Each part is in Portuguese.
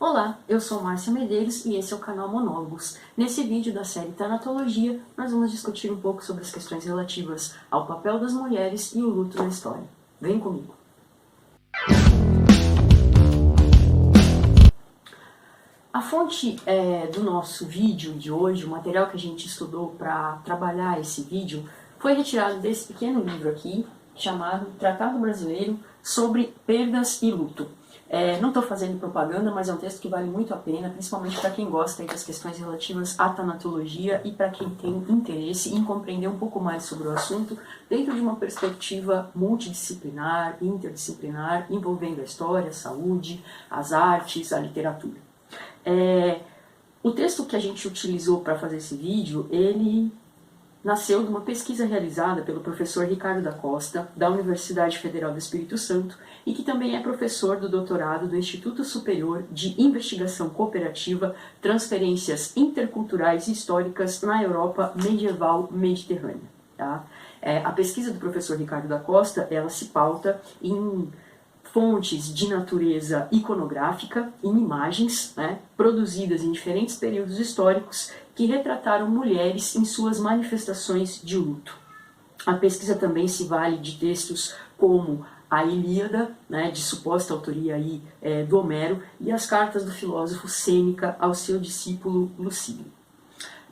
Olá, eu sou Márcia Medeiros e esse é o canal Monólogos. Nesse vídeo da série Tanatologia, nós vamos discutir um pouco sobre as questões relativas ao papel das mulheres e o luto na história. Vem comigo! A fonte do nosso vídeo de hoje, o material que a gente estudou para trabalhar esse vídeo, foi retirado desse pequeno livro aqui, chamado Tratado Brasileiro sobre Perdas e Luto. Não estou fazendo propaganda, mas é um texto que vale muito a pena, principalmente para quem gosta das questões relativas à tanatologia e para quem tem interesse em compreender um pouco mais sobre o assunto dentro de uma perspectiva multidisciplinar, interdisciplinar, envolvendo a história, a saúde, as artes, a literatura. O texto que a gente utilizou para fazer esse vídeo, ele nasceu de uma pesquisa realizada pelo professor Ricardo da Costa, da Universidade Federal do Espírito Santo, e que também é professor do doutorado do Instituto Superior de Investigação Cooperativa, Transferências Interculturais e Históricas na Europa Medieval Mediterrânea. Tá? A pesquisa do professor Ricardo da Costa, ela se pauta em fontes de natureza iconográfica, em imagens, produzidas em diferentes períodos históricos que retrataram mulheres em suas manifestações de luto. A pesquisa também se vale de textos como a Ilíada, de suposta autoria aí, do Homero, e as cartas do filósofo Sêneca ao seu discípulo Lucílio.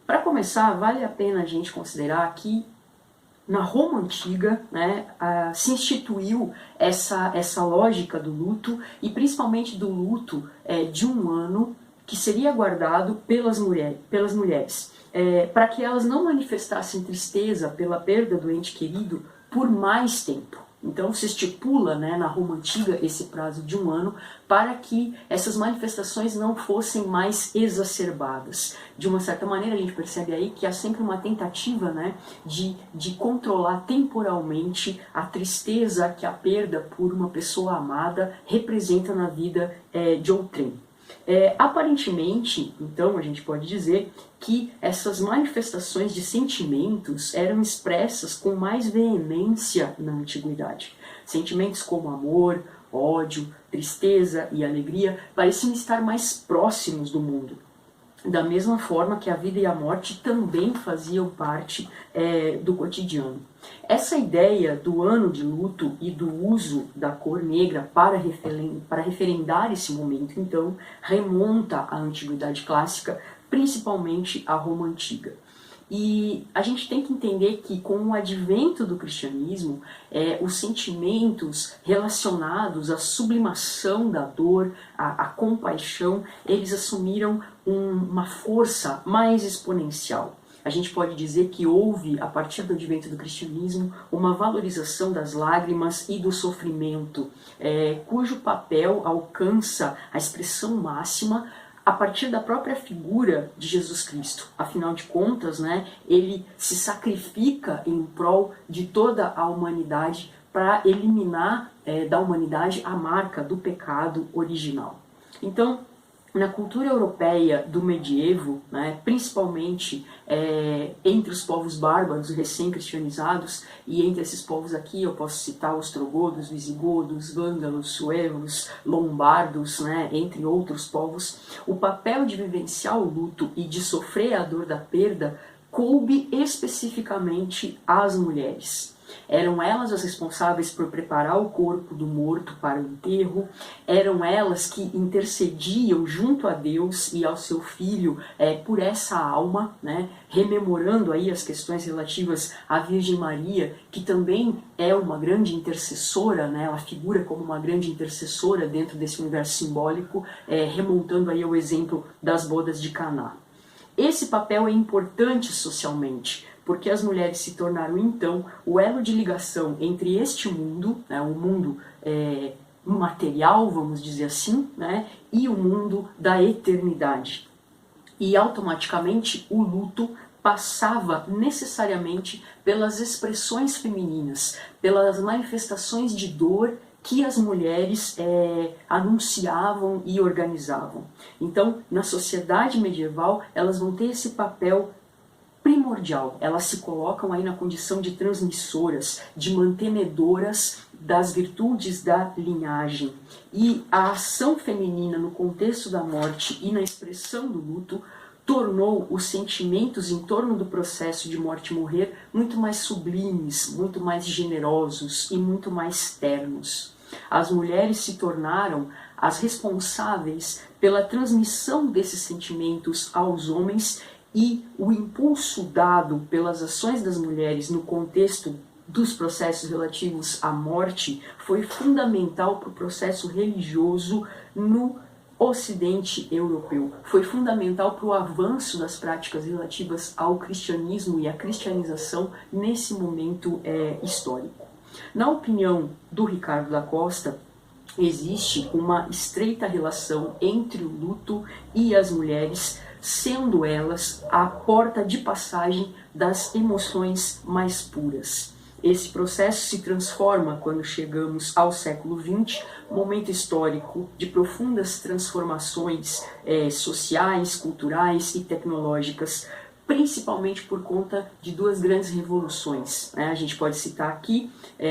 Para começar, vale a pena a gente considerar que na Roma Antiga, se instituiu essa lógica do luto, e principalmente do luto de um ano que seria guardado pelas mulheres, para que elas não manifestassem tristeza pela perda do ente querido por mais tempo. Então se estipula na Roma Antiga esse prazo de um ano para que essas manifestações não fossem mais exacerbadas. De uma certa maneira a gente percebe aí que há sempre uma tentativa de controlar temporalmente a tristeza que a perda por uma pessoa amada representa na vida de outrem. Aparentemente, então, a gente pode dizer que essas manifestações de sentimentos eram expressas com mais veemência na antiguidade. Sentimentos como amor, ódio, tristeza e alegria pareciam estar mais próximos do mundo. Da mesma forma que a vida e a morte também faziam parte do cotidiano. Essa ideia do ano de luto e do uso da cor negra para referendar esse momento, então, remonta à Antiguidade Clássica, principalmente à Roma Antiga. E a gente tem que entender que com o advento do cristianismo, os sentimentos relacionados à sublimação da dor, à compaixão, eles assumiram uma força mais exponencial. A gente pode dizer que houve, a partir do advento do cristianismo, uma valorização das lágrimas e do sofrimento, cujo papel alcança a expressão máxima a partir da própria figura de Jesus Cristo. Afinal de contas, ele se sacrifica em prol de toda a humanidade para eliminar da humanidade a marca do pecado original. Então, na cultura europeia do medievo, principalmente entre os povos bárbaros recém-cristianizados, e entre esses povos aqui eu posso citar ostrogodos, visigodos, vândalos, suevos, lombardos, entre outros povos, o papel de vivenciar o luto e de sofrer a dor da perda coube especificamente às mulheres. Eram elas as responsáveis por preparar o corpo do morto para o enterro, eram elas que intercediam junto a Deus e ao seu Filho por essa alma, rememorando aí as questões relativas à Virgem Maria, que também é uma grande intercessora, ela figura como uma grande intercessora dentro desse universo simbólico, remontando aí ao exemplo das bodas de Caná. Esse papel é importante socialmente, porque as mulheres se tornaram então o elo de ligação entre este mundo, o mundo material, vamos dizer assim, e o mundo da eternidade. E automaticamente o luto passava necessariamente pelas expressões femininas, pelas manifestações de dor que as mulheres anunciavam e organizavam. Então, na sociedade medieval, elas vão ter esse papel primordial. Elas se colocam aí na condição de transmissoras, de mantenedoras das virtudes da linhagem. E a ação feminina no contexto da morte e na expressão do luto tornou os sentimentos em torno do processo de morte e morrer muito mais sublimes, muito mais generosos e muito mais ternos. As mulheres se tornaram as responsáveis pela transmissão desses sentimentos aos homens, e o impulso dado pelas ações das mulheres no contexto dos processos relativos à morte foi fundamental para o processo religioso no Ocidente europeu. Foi fundamental para o avanço das práticas relativas ao cristianismo e à cristianização nesse momento histórico. Na opinião do Ricardo da Costa, existe uma estreita relação entre o luto e as mulheres, sendo elas a porta de passagem das emoções mais puras. Esse processo se transforma quando chegamos ao século XX, momento histórico de profundas transformações sociais, culturais e tecnológicas, principalmente por conta de duas grandes revoluções. A gente pode citar aqui,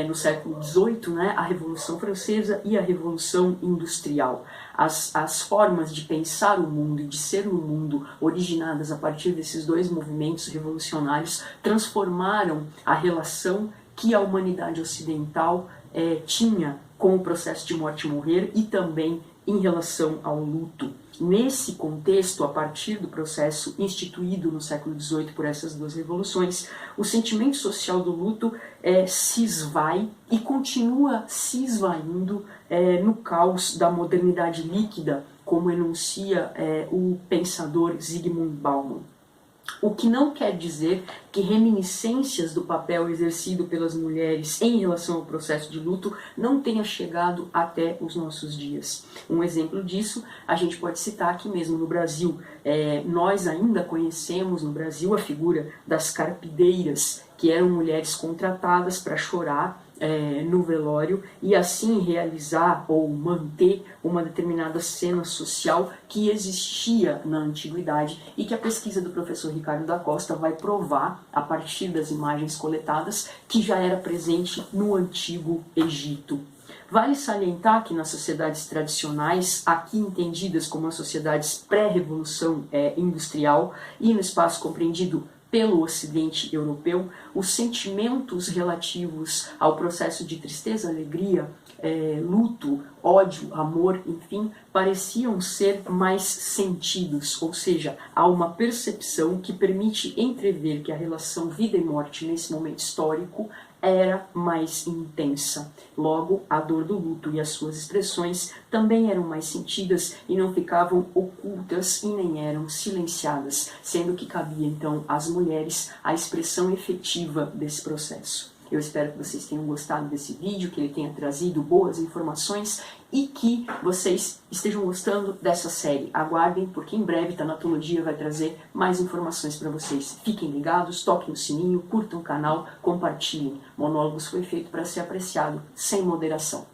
no século XVIII, a Revolução Francesa e a Revolução Industrial. As formas de pensar o mundo e de ser no mundo, originadas a partir desses dois movimentos revolucionários, transformaram a relação que a humanidade ocidental tinha com o processo de morte e morrer e também em relação ao luto. Nesse contexto, a partir do processo instituído no século XVIII por essas duas revoluções, o sentimento social do luto se esvai e continua se esvaindo no caos da modernidade líquida, como enuncia o pensador Zygmunt Bauman. O que não quer dizer que reminiscências do papel exercido pelas mulheres em relação ao processo de luto não tenha chegado até os nossos dias. Um exemplo disso a gente pode citar aqui mesmo no Brasil. Nós ainda conhecemos no Brasil a figura das carpideiras, que eram mulheres contratadas para chorar no velório e assim realizar ou manter uma determinada cena social que existia na antiguidade e que a pesquisa do professor Ricardo da Costa vai provar, a partir das imagens coletadas, que já era presente no Antigo Egito. Vale salientar que nas sociedades tradicionais, aqui entendidas como as sociedades pré-revolução industrial e no espaço compreendido pelo Ocidente europeu, os sentimentos relativos ao processo de tristeza, alegria, luto, ódio, amor, enfim, pareciam ser mais sentidos, ou seja, há uma percepção que permite entrever que a relação vida e morte nesse momento histórico era mais intensa. Logo, a dor do luto e as suas expressões também eram mais sentidas e não ficavam ocultas e nem eram silenciadas, sendo que cabia então às mulheres a expressão efetiva desse processo. Eu espero que vocês tenham gostado desse vídeo, que ele tenha trazido boas informações e que vocês estejam gostando dessa série. Aguardem, porque em breve Tanatologia vai trazer mais informações para vocês. Fiquem ligados, toquem o sininho, curtam o canal, compartilhem. Monólogos foi feito para ser apreciado sem moderação.